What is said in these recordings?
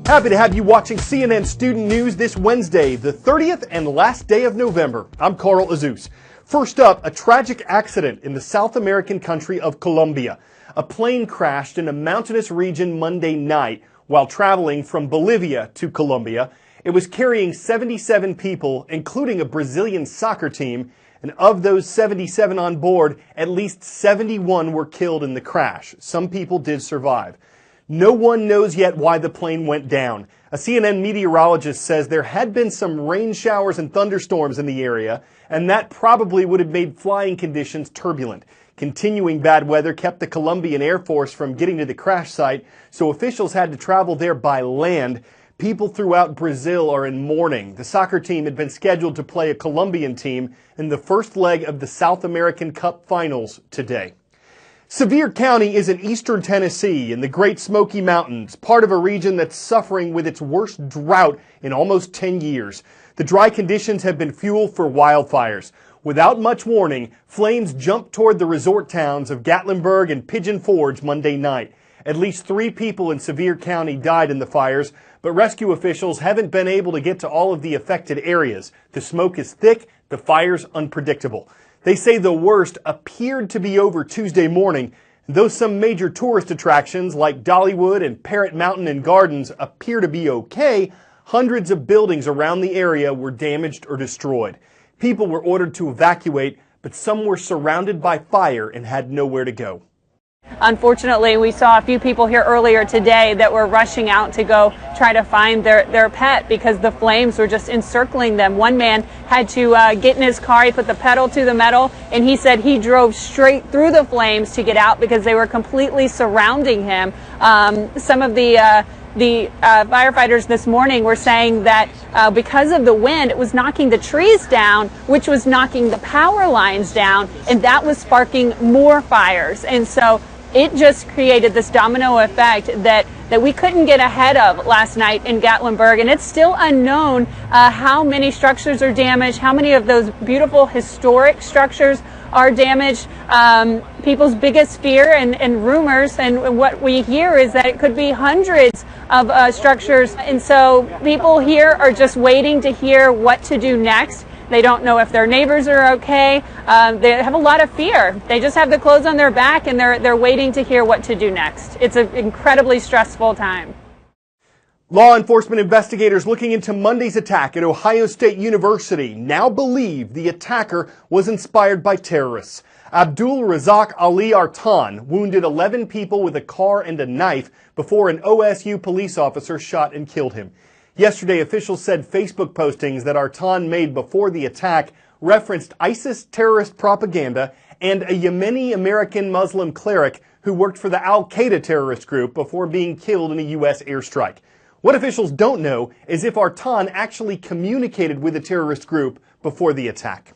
Happy to have you watching CNN Student News this Wednesday, the 30th and last day of November. I'm Carl Azus. First up, a tragic accident in the South American country of Colombia. A plane crashed in a mountainous region Monday night while traveling from Bolivia to Colombia. It was carrying 77 people, including a Brazilian soccer team, and of those 77 on board, at least 71 were killed in the crash. Some people did survive. No one knows yet why the plane went down. A CNN meteorologist says there had been some rain showers and thunderstorms in the area, and that probably would have made flying conditions turbulent. Continuing bad weather kept the Colombian Air Force from getting to the crash site, so officials had to travel there by land. People throughout Brazil are in mourning. The soccer team had been scheduled to play a Colombian team in the first leg of the South American Cup Finals today. Sevier County is in eastern Tennessee in the Great Smoky Mountains, part of a region that's suffering with its worst drought in almost 10 years. The dry conditions have been fuel for wildfires. Without much warning, flames jumped toward the resort towns of Gatlinburg and Pigeon Forge Monday night. At least 3 people in Sevier County died in the fires, but rescue officials haven't been able to get to all of the affected areas. The smoke is thick, the fires unpredictable. They say the worst appeared to be over Tuesday morning, though some major tourist attractions like Dollywood and Parrot Mountain and Gardens appear to be okay. Hundreds of buildings around the area were damaged or destroyed. People were ordered to evacuate, but some were surrounded by fire and had nowhere to go. Unfortunately, we saw a few people here earlier today that were rushing out to go try to find their pet because the flames were just encircling them. One man had to get in his car. He put the pedal to the metal, and he said he drove straight through the flames to get out because they were completely surrounding him. Some of the firefighters this morning were saying that because of the wind, it was knocking the trees down, which was knocking the power lines down, and that was sparking more fires. And so it just created this domino effect that we couldn't get ahead of last night in Gatlinburg, and it's still unknown how many structures are damaged, how many of those beautiful historic structures are damaged. People's biggest fear and rumors and what we hear is that it could be hundreds of structures, and so people here are just waiting to hear what to do next. They don't know if their neighbors are okay. They have a lot of fear. They just have the clothes on their back, and they're waiting to hear what to do next. It's an incredibly stressful time. Law enforcement investigators looking into Monday's attack at Ohio State University now believe the attacker was inspired by terrorists. Abdul Razak Ali Artan wounded 11 people with a car and a knife before an OSU police officer shot and killed him. Yesterday, officials said Facebook postings that Artan made before the attack referenced ISIS terrorist propaganda and a Yemeni American Muslim cleric who worked for the Al-Qaeda terrorist group before being killed in a U.S. airstrike. What officials don't know is if Artan actually communicated with the terrorist group before the attack.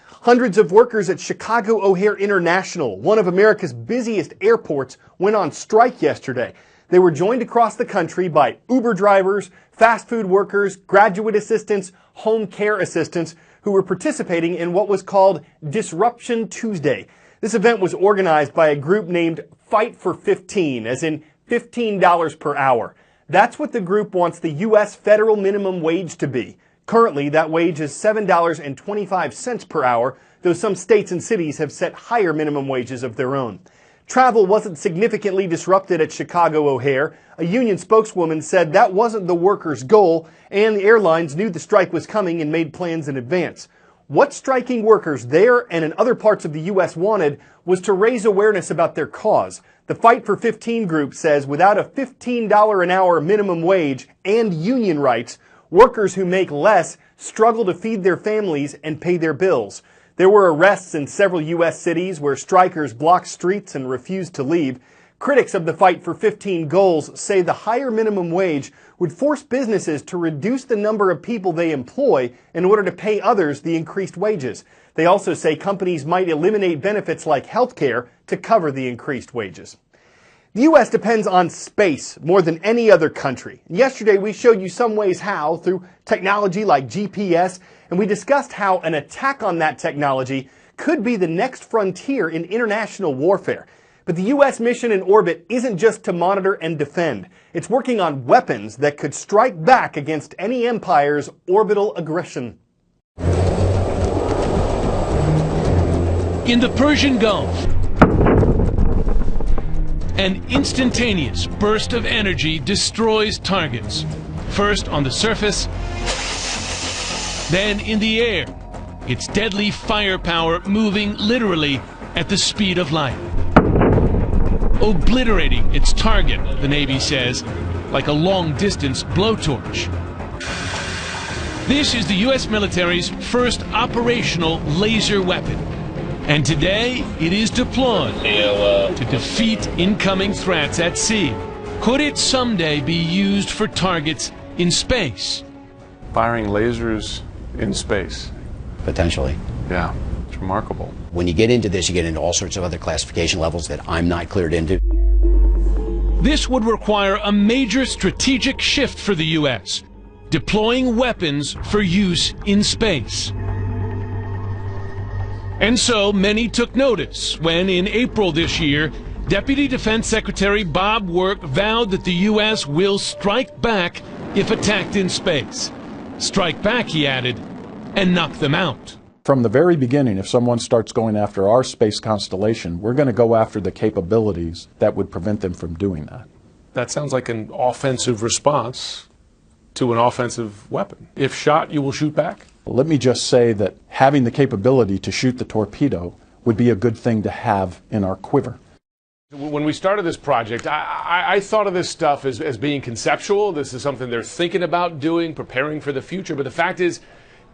Hundreds of workers at Chicago O'Hare International, one of America's busiest airports, went on strike yesterday. They were joined across the country by Uber drivers, fast food workers, graduate assistants, home care assistants who were participating in what was called Disruption Tuesday. This event was organized by a group named Fight for 15, as in $15 per hour. That's what the group wants the U.S. federal minimum wage to be. Currently, that wage is $7.25 per hour, though some states and cities have set higher minimum wages of their own. Travel wasn't significantly disrupted at Chicago O'Hare. A union spokeswoman said that wasn't the workers' goal, and the airlines knew the strike was coming and made plans in advance. What striking workers there and in other parts of the U.S. wanted was to raise awareness about their cause. The Fight for 15 group says without a $15 an hour minimum wage and union rights, workers who make less struggle to feed their families and pay their bills. There were arrests in several U.S. cities where strikers blocked streets and refused to leave. Critics of the Fight for 15 goals say the higher minimum wage would force businesses to reduce the number of people they employ in order to pay others the increased wages. They also say companies might eliminate benefits like health care to cover the increased wages. The U.S. depends on space more than any other country. Yesterday, we showed you some ways how through technology like GPS, and we discussed how an attack on that technology could be the next frontier in international warfare. But the U.S. mission in orbit isn't just to monitor and defend. It's working on weapons that could strike back against any empire's orbital aggression. In the Persian Gulf, an instantaneous burst of energy destroys targets, first on the surface, then in the air, its deadly firepower moving literally at the speed of light, obliterating its target, the Navy says, like a long-distance blowtorch. This is the U.S. military's first operational laser weapon, and today it is deployed to defeat incoming threats at sea. Could it someday be used for targets in space? Firing lasers in space. Potentially. Yeah, it's remarkable. When you get into this, you get into all sorts of other classification levels that I'm not cleared into. This would require a major strategic shift for the U.S., deploying weapons for use in space. And so many took notice when, in April this year, Deputy Defense Secretary Bob Work vowed that the U.S. will strike back if attacked in space. Strike back, he added, and knock them out. From the very beginning, if someone starts going after our space constellation, we're going to go after the capabilities that would prevent them from doing that. That sounds like an offensive response to an offensive weapon. If shot, you will shoot back? Let me just say that having the capability to shoot the torpedo would be a good thing to have in our quiver. When we started this project, I thought of this stuff as being conceptual. This is something they're thinking about doing, preparing for the future. But the fact is,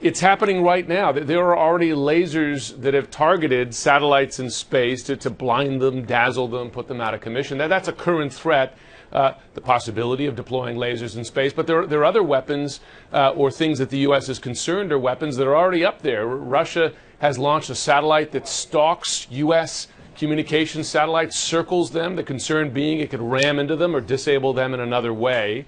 it's happening right now. There are already lasers that have targeted satellites in space to blind them, dazzle them, put them out of commission. That's a current threat, the possibility of deploying lasers in space. But there are other weapons or things that the U.S. is concerned are weapons that are already up there. Russia has launched a satellite that stalks U.S. communication satellites, circles them, the concern being it could ram into them or disable them in another way.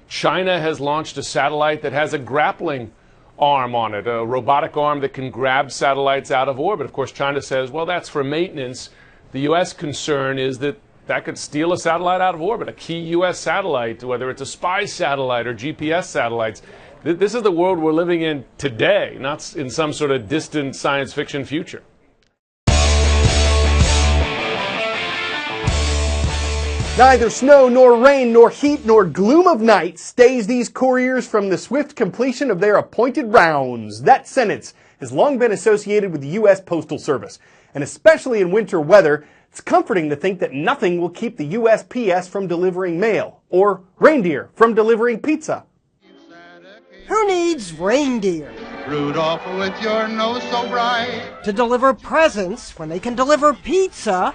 China has launched a satellite that has a grappling arm on it, a robotic arm that can grab satellites out of orbit. Of course, China says, well, that's for maintenance. The U.S. concern is that that could steal a satellite out of orbit, a key U.S. satellite, whether it's a spy satellite or GPS satellites. This is the world we're living in today, not in some sort of distant science fiction future. Neither snow, nor rain, nor heat, nor gloom of night stays these couriers from the swift completion of their appointed rounds. That sentence has long been associated with the U.S. Postal Service. And especially in winter weather, it's comforting to think that nothing will keep the USPS from delivering mail, or reindeer from delivering pizza. Who needs reindeer? Rudolph, with your nose so bright. To deliver presents when they can deliver pizza.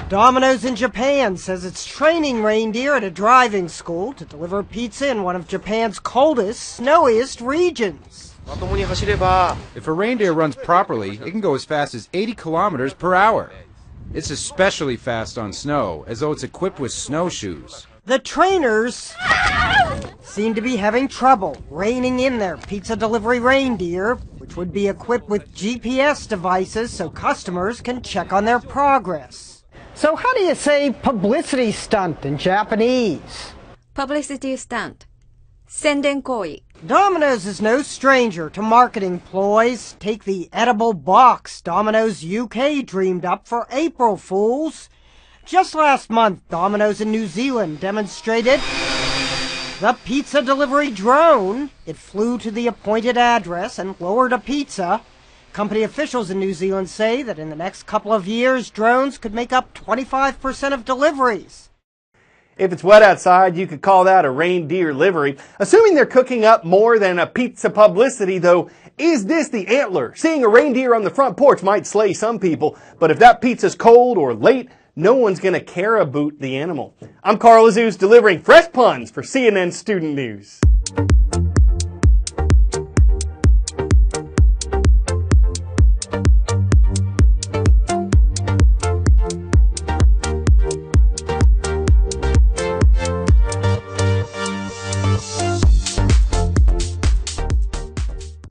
Domino's in Japan says it's training reindeer at a driving school to deliver pizza in one of Japan's coldest, snowiest regions. If a reindeer runs properly, it can go as fast as 80 kilometers per hour. It's especially fast on snow, as though it's equipped with snowshoes. The trainers seem to be having trouble reining in their pizza delivery reindeer, which would be equipped with GPS devices so customers can check on their progress. So how do you say publicity stunt in Japanese? Publicity stunt. 宣伝行為. Domino's is no stranger to marketing ploys. Take the edible box Domino's UK dreamed up for April Fools. Just last month, Domino's in New Zealand demonstrated the pizza delivery drone. It flew to the appointed address and lowered a pizza. Company officials in New Zealand say that in the next couple of years, drones could make up 25% of deliveries. If it's wet outside, you could call that a reindeer livery. Assuming they're cooking up more than a pizza publicity, though, is this the antler? Seeing a reindeer on the front porch might slay some people, but if that pizza's cold or late, no one's going to care about the animal. I'm Carl Azuz delivering fresh puns for CNN Student News.